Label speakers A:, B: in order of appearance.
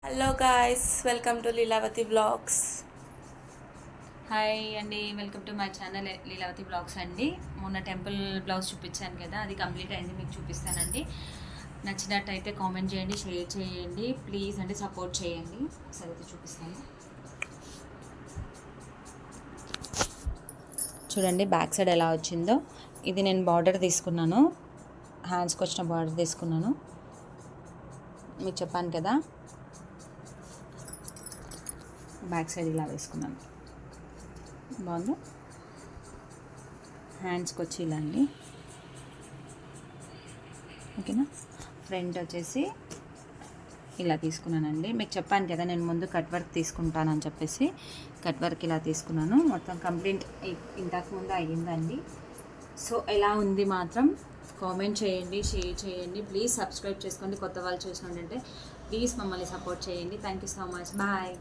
A: Hello guys, welcome to Leelavati blogs.
B: Hi అండి, welcome to my channel Leelavati blogs అండి. మొన్న temple blouse చూపించాను కదా, అది కంప్లీట్ అయింది, మీకు చూపిస్తానండి. నచ్చినట్టయితే కామెంట్ చేయండి, షేర్ చేయండి, ప్లీజ్ అంటే సపోర్ట్ చేయండి. ఒకసారి అయితే చూపిస్తాను. చూడండి బ్యాక్ సైడ్ ఎలా వచ్చిందో. ఇది నేను బార్డర్ తీసుకున్నాను, హ్యాండ్స్కి వచ్చిన బార్డర్ తీసుకున్నాను, మీకు చెప్పాను కదా. బ్యాక్ సైడ్ ఇలా వేసుకున్నాను, బాగుంది. హ్యాండ్స్కి వచ్చి ఇలా అండి, ఓకేనా. ఫ్రంట్ వచ్చేసి ఇలా తీసుకున్నానండి, మీకు చెప్పాను కదా నేను ముందు కట్ వర్క్ తీసుకుంటానని చెప్పేసి కట్ వర్క్ ఇలా తీసుకున్నాను. మొత్తం కంప్లీట్ ఇంతకుముందు అయ్యిందండి. సో ఎలా ఉంది మాత్రం కామెంట్ చేయండి, షేర్ చేయండి, ప్లీజ్ సబ్స్క్రైబ్ చేసుకోండి. కొత్త వాళ్ళు చూసినట్టంటే ప్లీజ్ మమ్మల్ని సపోర్ట్ చేయండి. Thank you so much, bye.